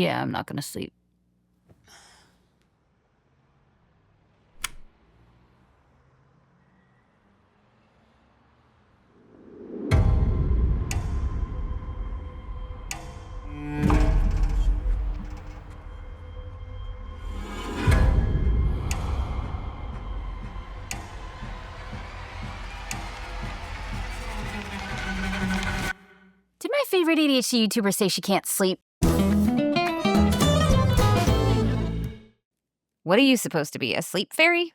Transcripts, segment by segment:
Yeah, I'm not gonna sleep. Did my favorite ADHD YouTuber say she can't sleep? What are you supposed to be, a sleep fairy?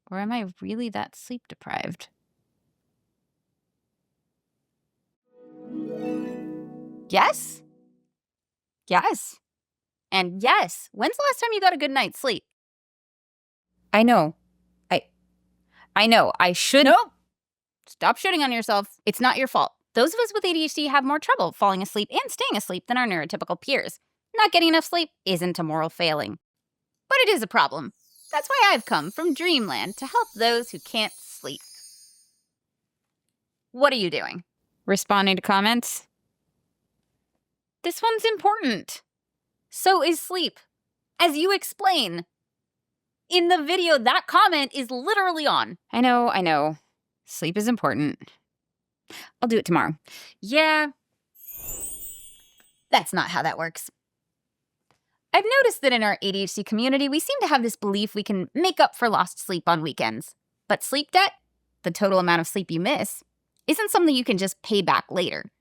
Or am I really that sleep deprived? Yes? Yes. And yes, when's the last time you got a good night's sleep? I know. I know. I should. Nope. Stop shooting on yourself. It's not your fault. Those of us with ADHD have more trouble falling asleep and staying asleep than our neurotypical peers. Not getting enough sleep isn't a moral failing. But it is a problem. That's why I've come from Dreamland to help those who can't sleep. What are you doing? Responding to comments? This one's important. So is sleep. As you explain. In the video, that comment is literally on. I know. Sleep is important. I'll do it tomorrow. Yeah. That's not how that works. I've noticed that in our ADHD community, we seem to have this belief we can make up for lost sleep on weekends. But sleep debt, the total amount of sleep you miss, isn't something you can just pay back later.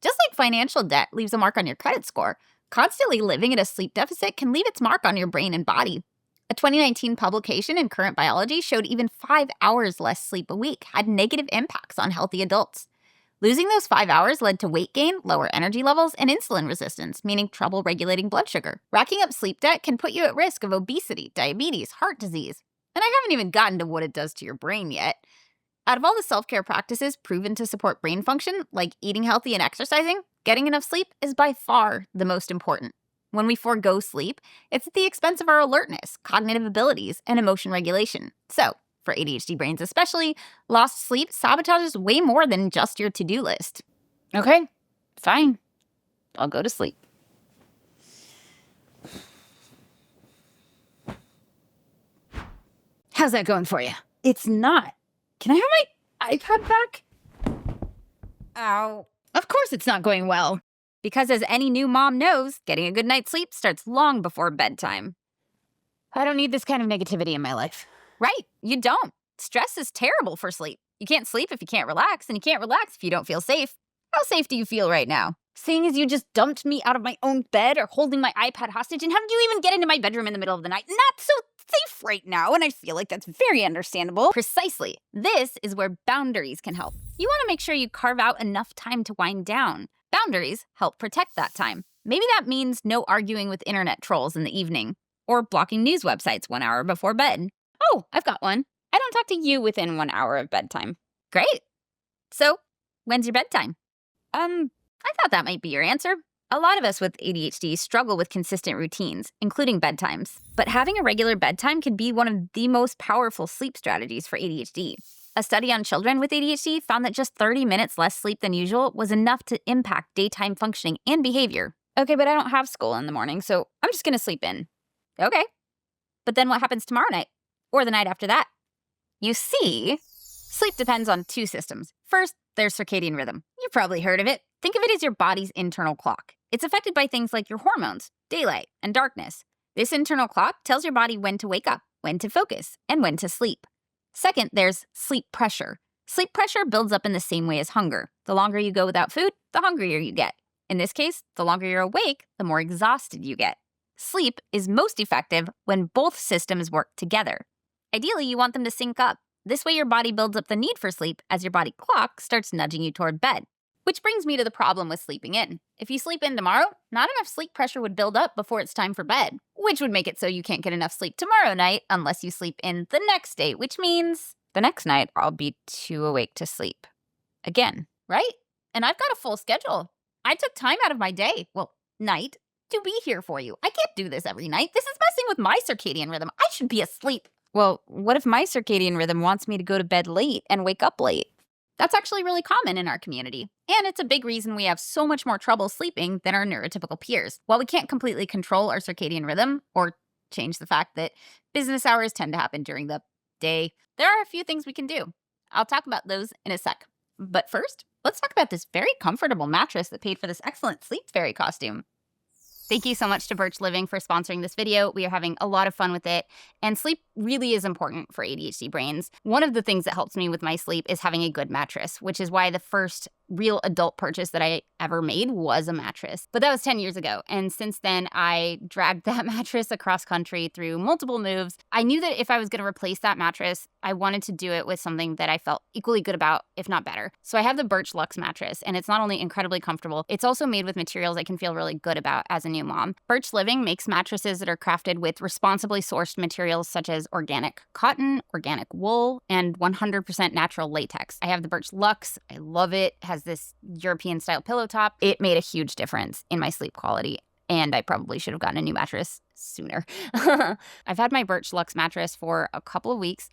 Just like financial debt leaves a mark on your credit score, constantly living at a sleep deficit can leave its mark on your brain and body. A 2019 publication in Current Biology showed even 5 hours less sleep a week had negative impacts on healthy adults. Losing those 5 hours led to weight gain, lower energy levels, and insulin resistance, meaning trouble regulating blood sugar. Racking up sleep debt can put you at risk of obesity, diabetes, heart disease. And I haven't even gotten to what it does to your brain yet. Out of all the self-care practices proven to support brain function, like eating healthy and exercising, getting enough sleep is by far the most important. When we forego sleep, it's at the expense of our alertness, cognitive abilities, and emotion regulation. So, for ADHD brains especially, lost sleep sabotages way more than just your to-do list. Okay, fine. I'll go to sleep. How's that going for you? It's not. Can I have my iPad back? Ow. Of course it's not going well. Because as any new mom knows, getting a good night's sleep starts long before bedtime. I don't need this kind of negativity in my life. Right, you don't. Stress is terrible for sleep. You can't sleep if you can't relax, and you can't relax if you don't feel safe. How safe do you feel right now? Seeing as you just dumped me out of my own bed or holding my iPad hostage, and how did you even get into my bedroom in the middle of the night? Not so safe right now, and I feel like that's very understandable. Precisely. This is where boundaries can help. You want to make sure you carve out enough time to wind down. Boundaries help protect that time. Maybe that means no arguing with internet trolls in the evening, or blocking news websites 1 hour before bed. Oh, I've got one. I don't talk to you within 1 hour of bedtime. Great. So, when's your bedtime? I thought that might be your answer. A lot of us with ADHD struggle with consistent routines, including bedtimes. But having a regular bedtime can be one of the most powerful sleep strategies for ADHD. A study on children with ADHD found that just 30 minutes less sleep than usual was enough to impact daytime functioning and behavior. Okay, but I don't have school in the morning, so I'm just gonna sleep in. Okay. But then what happens tomorrow night? Or the night after that? You see, sleep depends on two systems. First, there's circadian rhythm. You've probably heard of it. Think of it as your body's internal clock. It's affected by things like your hormones, daylight, and darkness. This internal clock tells your body when to wake up, when to focus, and when to sleep. Second, there's sleep pressure. Sleep pressure builds up in the same way as hunger. The longer you go without food, the hungrier you get. In this case, the longer you're awake, the more exhausted you get. Sleep is most effective when both systems work together. Ideally, you want them to sync up. This way your body builds up the need for sleep as your body clock starts nudging you toward bed. Which brings me to the problem with sleeping in. If you sleep in tomorrow, not enough sleep pressure would build up before it's time for bed, which would make it so you can't get enough sleep tomorrow night unless you sleep in the next day, which means the next night I'll be too awake to sleep. Again, right? And I've got a full schedule. I took time out of my day, night, to be here for you. I can't do this every night. This is messing with my circadian rhythm. I should be asleep. Well, what if my circadian rhythm wants me to go to bed late and wake up late? That's actually really common in our community, and it's a big reason we have so much more trouble sleeping than our neurotypical peers. While we can't completely control our circadian rhythm or change the fact that business hours tend to happen during the day, there are a few things we can do. I'll talk about those in a sec. But first, let's talk about this very comfortable mattress that paid for this excellent sleep fairy costume. Thank you so much to Birch Living for sponsoring this video. We are having a lot of fun with it, and sleep really is important for ADHD brains. One of the things that helps me with my sleep is having a good mattress, which is why the first real adult purchase that I ever made was a mattress. But that was 10 years ago, and since then I dragged that mattress across country through multiple moves. I knew that if I was going to replace that mattress, I wanted to do it with something that I felt equally good about, if not better. So I have the Birch Luxe mattress, and it's not only incredibly comfortable, it's also made with materials I can feel really good about as a new mom. Birch Living makes mattresses that are crafted with responsibly sourced materials such as organic cotton, organic wool, and 100% natural latex. I have the Birch Luxe. I love it. It has this European-style pillow top. It made a huge difference in my sleep quality, and I probably should have gotten a new mattress sooner. I've had my Birch Luxe mattress for a couple of weeks,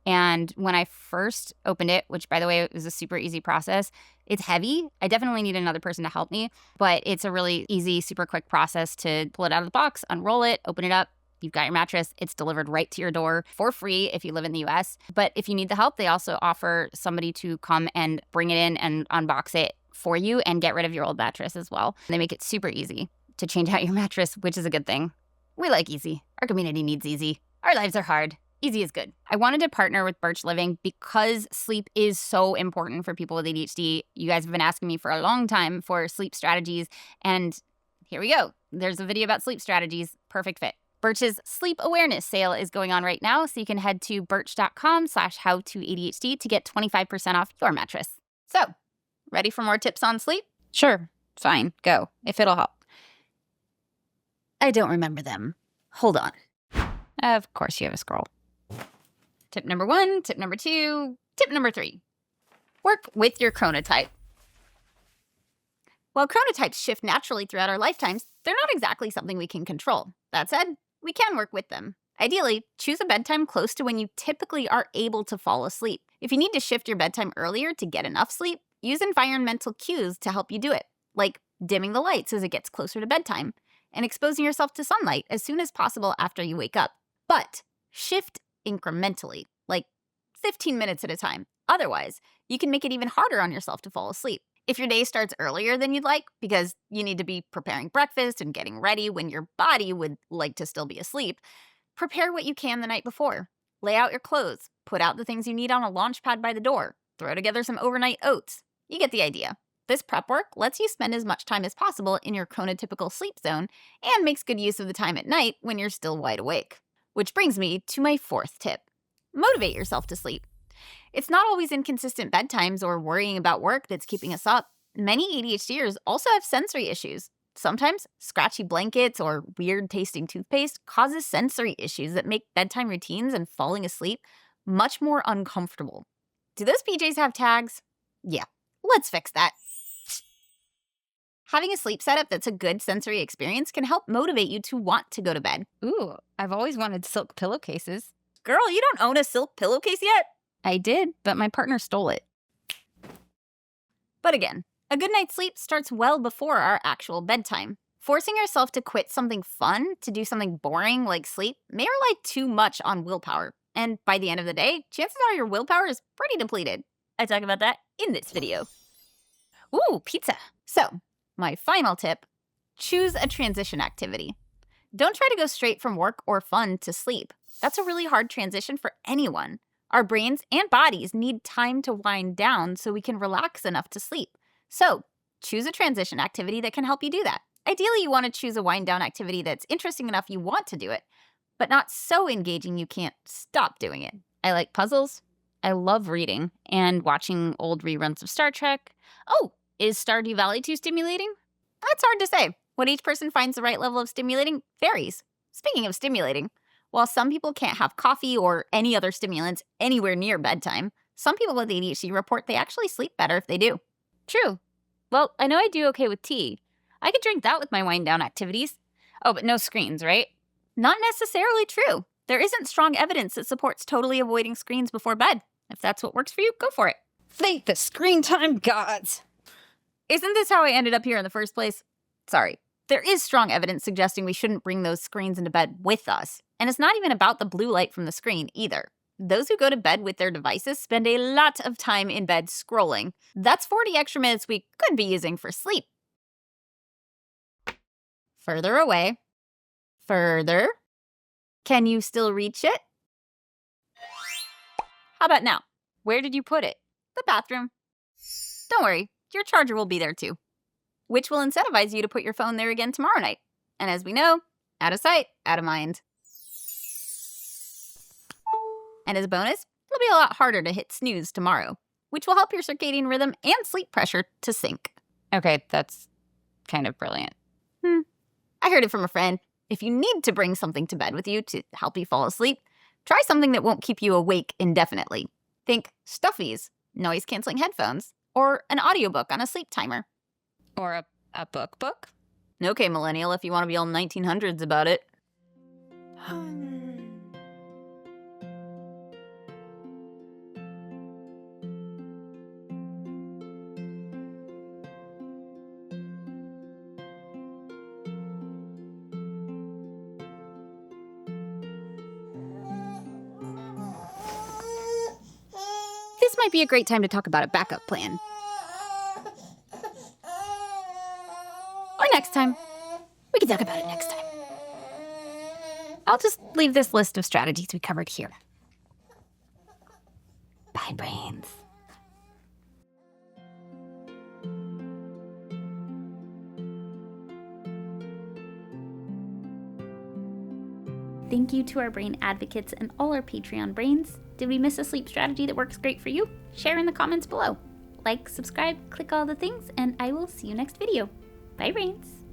and when I first opened it, which by the way was a super easy process, it's heavy. I definitely need another person to help me, but it's a really easy, super quick process to pull it out of the box, unroll it, open it up. You've got your mattress. It's delivered right to your door for free if you live in the US. But if you need the help, they also offer somebody to come and bring it in and unbox it for you and get rid of your old mattress as well. They make it super easy to change out your mattress, which is a good thing. We like easy. Our community needs easy. Our lives are hard. Easy is good. I wanted to partner with Birch Living because sleep is so important for people with ADHD. You guys have been asking me for a long time for sleep strategies, and here we go. There's a video about sleep strategies. Perfect fit. Birch's sleep awareness sale is going on right now, so you can head to birch.com/howtoadhd to get 25% off your mattress. So, ready for more tips on sleep? Sure, fine, go, if it'll help. I don't remember them. Hold on. Of course you have a scroll. Tip number 1, tip number 2, tip number 3. Work with your chronotype. While chronotypes shift naturally throughout our lifetimes, they're not exactly something we can control. That said, we can work with them. Ideally, choose a bedtime close to when you typically are able to fall asleep. If you need to shift your bedtime earlier to get enough sleep, use environmental cues to help you do it, like dimming the lights as it gets closer to bedtime and exposing yourself to sunlight as soon as possible after you wake up. But shift incrementally, like 15 minutes at a time. Otherwise, you can make it even harder on yourself to fall asleep. If your day starts earlier than you'd like, because you need to be preparing breakfast and getting ready when your body would like to still be asleep, prepare what you can the night before. Lay out your clothes, put out the things you need on a launch pad by the door, throw together some overnight oats. You get the idea. This prep work lets you spend as much time as possible in your chronotypical sleep zone and makes good use of the time at night when you're still wide awake. Which brings me to my 4th tip. Motivate yourself to sleep. It's not always inconsistent bedtimes or worrying about work that's keeping us up. Many ADHDers also have sensory issues. Sometimes scratchy blankets or weird tasting toothpaste causes sensory issues that make bedtime routines and falling asleep much more uncomfortable. Do those PJs have tags? Yeah, let's fix that. Having a sleep setup that's a good sensory experience can help motivate you to want to go to bed. Ooh, I've always wanted silk pillowcases. Girl, you don't own a silk pillowcase yet? I did, but my partner stole it. But again, a good night's sleep starts well before our actual bedtime. Forcing yourself to quit something fun to do something boring like sleep may rely too much on willpower. And by the end of the day, chances are your willpower is pretty depleted. I talk about that in this video. Ooh, pizza. So, my final tip, choose a transition activity. Don't try to go straight from work or fun to sleep. That's a really hard transition for anyone. Our brains and bodies need time to wind down so we can relax enough to sleep. So, choose a transition activity that can help you do that. Ideally, you want to choose a wind down activity that's interesting enough you want to do it, but not so engaging you can't stop doing it. I like puzzles. I love reading and watching old reruns of Star Trek. Oh, is Stardew Valley too stimulating? That's hard to say. What each person finds the right level of stimulating varies. Speaking of stimulating, while some people can't have coffee or any other stimulants anywhere near bedtime, some people with ADHD report they actually sleep better if they do. True. Well, I know I do okay with tea. I could drink that with my wind down activities. Oh, but no screens, right? Not necessarily true. There isn't strong evidence that supports totally avoiding screens before bed. If that's what works for you, go for it. Thank the screen time gods. Isn't this how I ended up here in the first place? Sorry. There is strong evidence suggesting we shouldn't bring those screens into bed with us. And it's not even about the blue light from the screen either. Those who go to bed with their devices spend a lot of time in bed scrolling. That's 40 extra minutes we could be using for sleep. Further away. Further. Can you still reach it? How about now? Where did you put it? The bathroom. Don't worry, your charger will be there too, which will incentivize you to put your phone there again tomorrow night. And as we know, out of sight, out of mind. And as a bonus, it'll be a lot harder to hit snooze tomorrow, which will help your circadian rhythm and sleep pressure to sync. Okay, that's kind of brilliant. I heard it from a friend. If you need to bring something to bed with you to help you fall asleep, try something that won't keep you awake indefinitely. Think stuffies, noise-canceling headphones, or an audiobook on a sleep timer. Or a book? Okay, millennial, if you want to be all 1900s about it. This might be a great time to talk about a backup plan. Or next time. We can talk about it next time. I'll just leave this list of strategies we covered here. Bye, brains. Thank you to our brain advocates and all our Patreon brains. Did we miss a sleep strategy that works great for you? Share in the comments below. Like, subscribe, click all the things, and I will see you next video. Bye, brains.